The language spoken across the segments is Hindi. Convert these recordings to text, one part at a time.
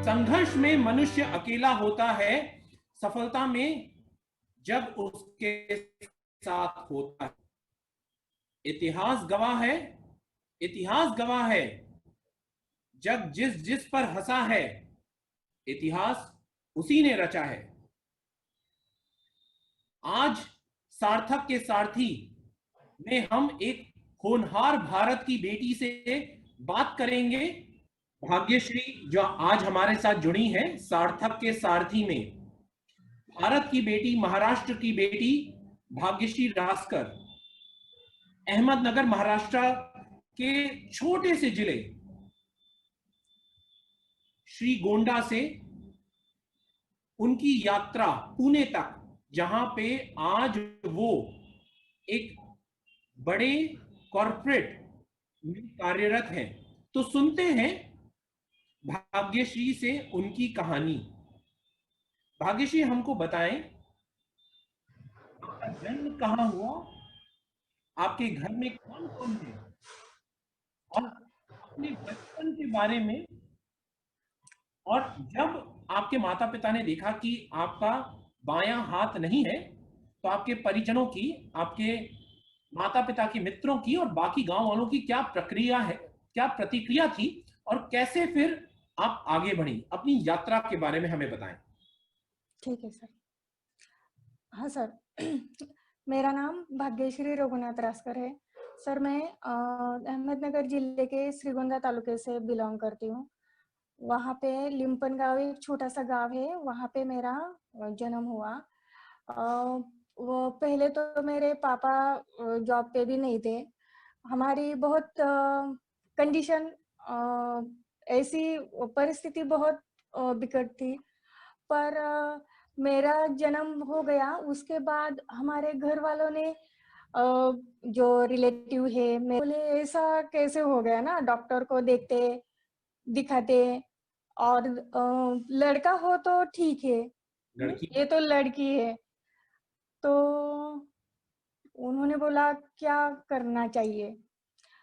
संघर्ष में मनुष्य अकेला होता है, सफलता में जब उसके साथ होता है। इतिहास गवाह है, इतिहास गवाह है, जग जिस जिस पर हंसा है, इतिहास उसी ने रचा है। आज सार्थक के सारथी में हम एक होनहार भारत की बेटी से बात करेंगे। भाग्यश्री जो आज हमारे साथ जुड़ी हैं सार्थक के सारथी में, भारत की बेटी, महाराष्ट्र की बेटी भाग्यश्री रासकर, अहमदनगर महाराष्ट्र के छोटे से जिले श्रीगोंडा से उनकी यात्रा पुणे तक, जहां पे आज वो एक बड़े कॉर्पोरेट में कार्यरत हैं। तो सुनते हैं भाग्यश्री से उनकी कहानी। भाग्यश्री, हमको बताएं आपका जन्म कहाँ हुआ, आपके घर में कौन कौन है, और अपने बचपन के बारे में। और जब आपके माता पिता ने देखा कि आपका बायां हाथ नहीं है, तो आपके परिजनों की, आपके माता पिता के मित्रों की और बाकी गांव वालों की क्या प्रक्रिया है, क्या प्रतिक्रिया थी, और कैसे फिर आप आगे बढ़ी, अपनी यात्रा के बारे में हमें बताएं। ठीक है सर। हाँ सर, मेरा नाम भाग्यश्री रघुनाथ रासकर है। सर मैं अहमदनगर जिले के श्रीगोंदा तालुके से बिलोंग करती हूँ। वहाँ पे लिम्पन गांव एक छोटा सा गांव है, वहाँ पे मेरा जन्म हुआ। वो पहले तो मेरे पापा जॉब पे भी नहीं थे। हमारी बहुत कंडीशन, ऐसी परिस्थिति बहुत बिकट थी। पर मेरा जन्म हो गया, उसके बाद हमारे घर वालों ने जो रिलेटिव है मैं बोले ऐसा कैसे हो गया ना, डॉक्टर को देखते दिखाते, और लड़का हो तो ठीक है, लड़की? ये तो लड़की है। तो उन्होंने बोला क्या करना चाहिए।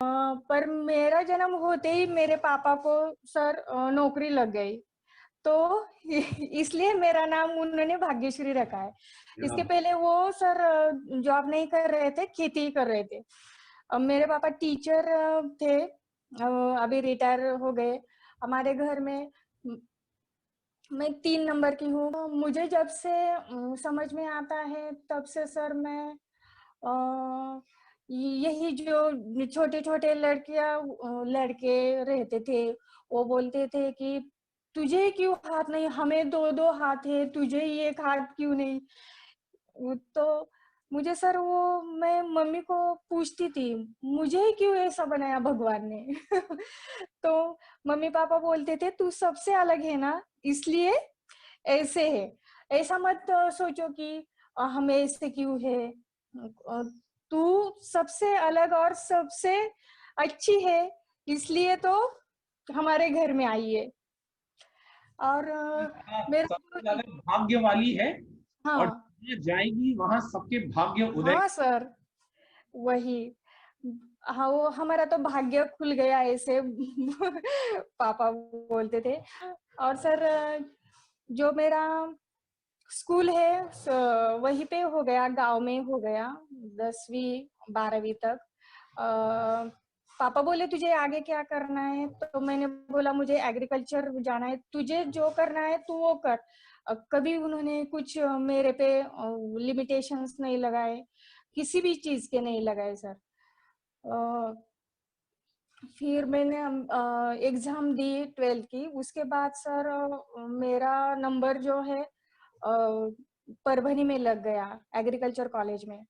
पर मेरा जन्म होते ही मेरे पापा को सर नौकरी लग गई, तो इसलिए मेरा नाम उन्होंने भाग्यश्री रखा है। इसके पहले वो सर जॉब नहीं कर रहे थे, खेती ही कर रहे थे। अब मेरे पापा टीचर थे, अभी रिटायर हो गए। हमारे घर में मैं 3 नंबर की हूँ। मुझे जब से समझ में आता है तब से सर मैं यही जो छोटे छोटे लड़कियां लड़के रहते थे, वो बोलते थे कि तुझे क्यों हाथ नहीं, हमें 2-2 हाथ है, तुझे ही 1 हाथ क्यों नहीं। तो मुझे सर वो मैं मम्मी को पूछती थी, मुझे क्यों ऐसा बनाया भगवान ने। तो मम्मी पापा बोलते थे तू सबसे अलग है ना, इसलिए ऐसे है। ऐसा मत सोचो कि हमें ऐसे क्यों है। तू सबसे अलग और सबसे अच्छी है, इसलिए तो हमारे घर में आई है। और मेरा सबसे जो, ज्यादा भाग्य वाली है, और हाँ जहाँ जाएगी वहां सबके भाग्य उदय। हाँ सर, वही। हाँ, वो हमारा तो भाग्य खुल गया ऐसे। पापा बोलते थे। और सर जो मेरा स्कूल है वहीं पे हो गया, गांव में हो गया 10वीं 12वीं तक। पापा बोले तुझे आगे क्या करना है, तो मैंने बोला मुझे एग्रीकल्चर जाना है, तुझे जो करना है तू वो कर। कभी उन्होंने कुछ मेरे पे लिमिटेशंस नहीं लगाए, किसी भी चीज के नहीं लगाए सर। फिर मैंने एग्जाम दी 12th की। उसके बाद सर मेरा नंबर जो है परभनी में लग गया, एग्रीकल्चर कॉलेज में।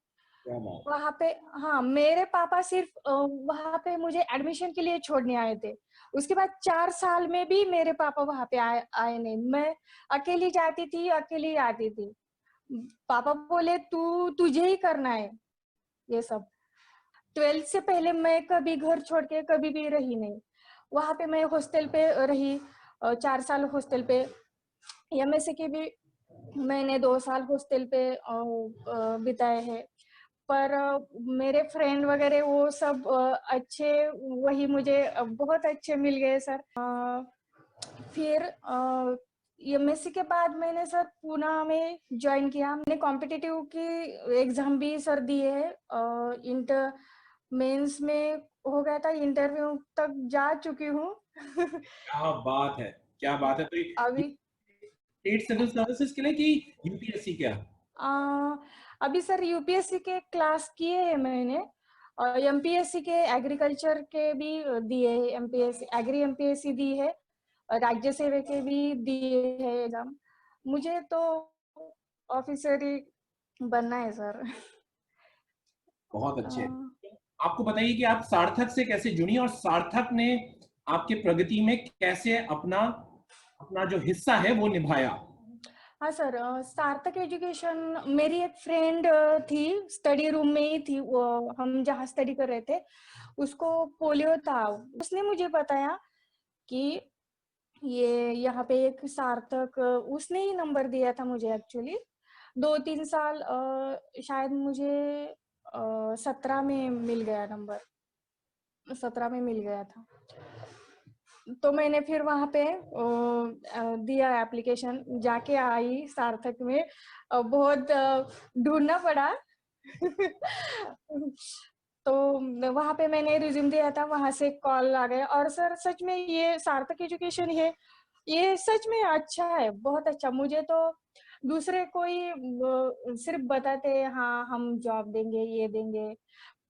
वहां पे, हाँ, मेरे पापा सिर्फ वहां पे मुझे एडमिशन के लिए छोड़ने आए थे। उसके बाद 4 साल में भी मेरे पापा वहां पे आए नहीं। मैं अकेली जाती थी, अकेली आती थी। पापा बोले तुझे ही करना है ये सब। 12th से पहले मैं कभी घर छोड़ के कभी भी रही नहीं। वहां पे मैं हॉस्टल पे रही, 4 साल हॉस्टल पे। एमएससी की भी मैंने 2 साल हॉस्टल पे बिताए हैं। पर मेरे फ्रेंड वगैरह वो सब अच्छे, वही मुझे बहुत अच्छे मिल गए सर। फिर एमएससी के बाद मैंने सर पूना में ज्वाइन किया। मैंने कॉम्पिटिटिव की एग्जाम भी सर दिए है। इंटर मेंस में हो गया था, इंटरव्यू तक जा चुकी हूँ। क्या बात है, क्या बात है। तो ये अभी स्टेट सिविल सर्विसेज के लिए कि यूपीएससी क्या? अ, अभी सर यूपीएससी के क्लास किए हैं मैंने, और एमपीएससी के एग्रीकल्चर के भी दिए है। एमपीएससी एग्री एमपीएससी दी है, और राज्य सेवा के भी दिए है एग्जाम। मुझे तो ऑफिसर ही बनना है सर। बहुत अ, अच्छे। आपको बताइए कि आप सार्थक से कैसे जुड़ी और सार्थक ने आपके प्रगति में कैसे अपना अपना जो हिस्सा है वो निभाया? हाँ सर, सार्थक एजुकेशन मेरी एक फ्रेंड थी, स्टडी रूम में ही थी वो। हम जहाँ स्टडी कर रहे थे, उसको पोलियो था। उसने मुझे बताया कि ये यहाँ पे एक सार्थक, उसने ही नंबर दिया था मुझे एक्चुअली। 2-3 साल शायद मुझे 17 में मिल गया नंबर, 17 में मिल गया था। तो मैंने फिर वहाँ पे दिया एप्लीकेशन, जाके आई सार्थक में। बहुत ढूंढना पड़ा। तो वहाँ पे मैंने रिज्यूम दिया था, वहाँ से कॉल आ गया। और सर सच में ये सार्थक एजुकेशन है, ये सच में अच्छा है, बहुत अच्छा। मुझे तो दूसरे कोई सिर्फ बताते हैं हाँ हम जॉब देंगे, ये देंगे,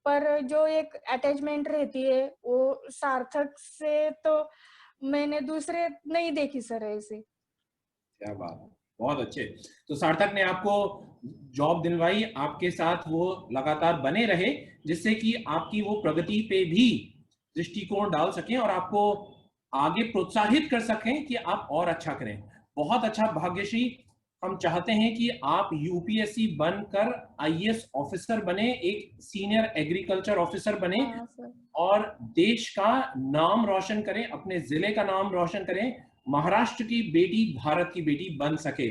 पर जो एक अटैचमेंट रहती है वो सार्थक से तो मैंने दूसरे नहीं देखी सर ऐसे। क्या बात है, बहुत अच्छे। तो सार्थक ने आपको जॉब दिलवाई, आपके साथ वो लगातार बने रहे, जिससे कि आपकी वो प्रगति पे भी दृष्टिकोण डाल सकें और आपको आगे प्रोत्साहित कर सकें कि आप और अच्छा करें। बहुत अच्छा भाग्यश्री। हम चाहते हैं कि आप यूपीएससी बनकर आईएएस ऑफिसर बने, एक सीनियर एग्रीकल्चर ऑफिसर बने हाँ सर। और देश का नाम रोशन करें, अपने जिले का नाम रोशन करें, महाराष्ट्र की बेटी भारत की बेटी बन सके।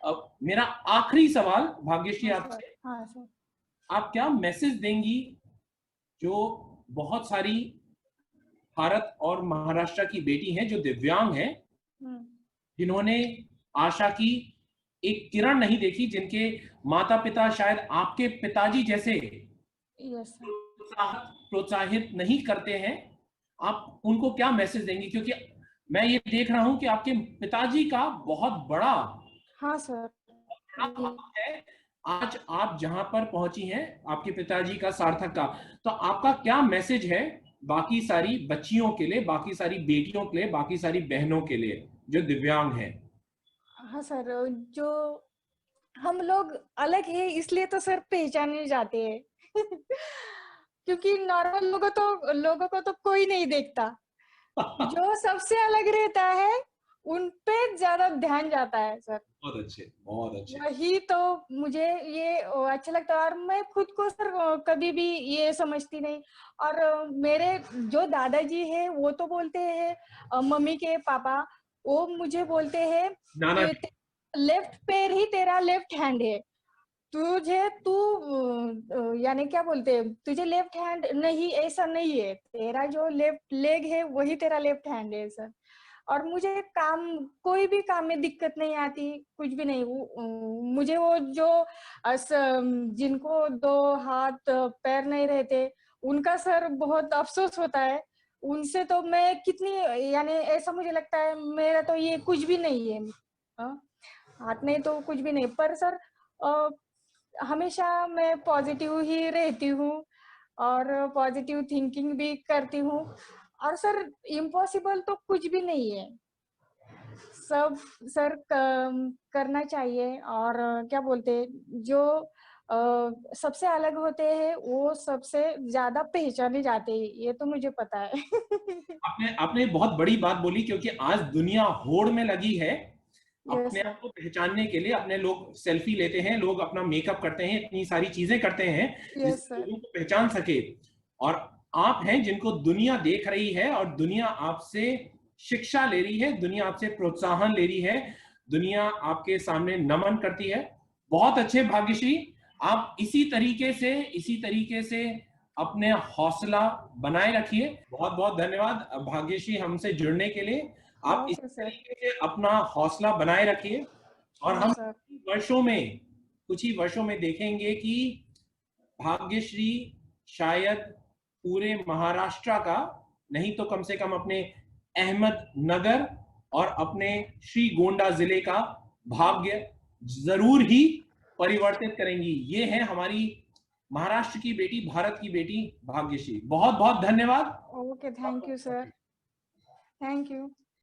अब मेरा आखिरी सवाल भाग्यश्री हाँ सर। आपसे, हाँ सर। आप क्या मैसेज देंगी जो बहुत सारी भारत और महाराष्ट्र की बेटी हैं जो दिव्यांग हैं, हम्म। जिन्होंने आशा की एक किरण नहीं देखी, जिनके माता पिता शायद आपके पिताजी जैसे यस सर। प्रोत्साहित नहीं करते हैं, आप उनको क्या मैसेज देंगे? क्योंकि मैं ये देख रहा हूं कि आपके पिताजी का बहुत बड़ा हाँ सर। ये हाथ है। आज आप जहां पर पहुंची हैं, आपके पिताजी का, सार्थक का, तो आपका क्या मैसेज है बाकी सारी बच्चियों के लिए, बाकी सारी बेटियों के लिए, बाकी सारी बहनों के लिए जो दिव्यांग हैं? हाँ सर, जो हम लोग अलग है इसलिए तो सर पहचाने जाते हैं। क्योंकि नॉर्मल लोगों को तो कोई नहीं देखता। जो सबसे अलग रहता है उन पे ज्यादा ध्यान जाता है सर। बहुत अच्छे, बहुत अच्छे। वही तो मुझे ये अच्छा लगता है। और मैं खुद को सर कभी भी ये समझती नहीं। और मेरे जो दादाजी है वो तो बोलते हैं, मम्मी के पापा, वो मुझे बोलते हैं नाना कि जी। लेफ्ट पैर ही तेरा लेफ्ट हैंड है। तुझे तू यानी क्या बोलते हैं, तुझे लेफ्ट हैंड नहीं, ऐसा नहीं है। तेरा जो लेफ्ट लेग है वही तेरा लेफ्ट हैंड है सर। और मुझे काम, कोई भी काम में दिक्कत नहीं आती, कुछ भी नहीं। मुझे वो जो जिनको 2 हाथ पैर नहीं रहते, उनका सर बहुत अफसोस होता है। उनसे तो मैं कितनी, यानी ऐसा मुझे लगता है मेरा तो ये कुछ भी नहीं है। हाँ, हाथ नहीं तो कुछ भी नहीं। पर सर हमेशा मैं पॉजिटिव ही रहती हूँ, और पॉजिटिव थिंकिंग भी करती हूँ। और सर इम्पॉसिबल तो कुछ भी नहीं है, सब सर करना चाहिए। और क्या बोलते हैं, जो सबसे अलग होते हैं वो सबसे ज्यादा पहचाने जाते हैं, ये तो मुझे पता है। आपने आपने बहुत बड़ी बात बोली, क्योंकि आज दुनिया होड़ में लगी है यस अपने सर। आप को पहचानने के लिए। अपने लोग सेल्फी लेते हैं, लोग अपना मेकअप करते हैं, इतनी सारी चीजें करते हैं यस जिससे सर। लोगों को पहचान सके। और आप हैं जिनको दुनिया देख रही है और दुनिया आपसे शिक्षा ले रही है, दुनिया आपसे प्रोत्साहन ले रही है, दुनिया आपके सामने नमन करती है। बहुत अच्छे भाग्यश्री। आप इसी तरीके से अपने हौसला बनाए रखिए। बहुत बहुत धन्यवाद भाग्यश्री हमसे जुड़ने के लिए। आप इस ओके सर। तरीके से अपना हौसला बनाए रखिए और हाँ हम सर। कुछ ही वर्षों में देखेंगे कि भाग्यश्री शायद पूरे महाराष्ट्र का नहीं तो कम से कम अपने अहमदनगर और अपने श्रीगोंडा जिले का भाग्य जरूर ही परिवर्तित करेंगी। ये है हमारी महाराष्ट्र की बेटी, भारत की बेटी भाग्यश्री। बहुत बहुत धन्यवाद। Okay, thank you sir. Thank you.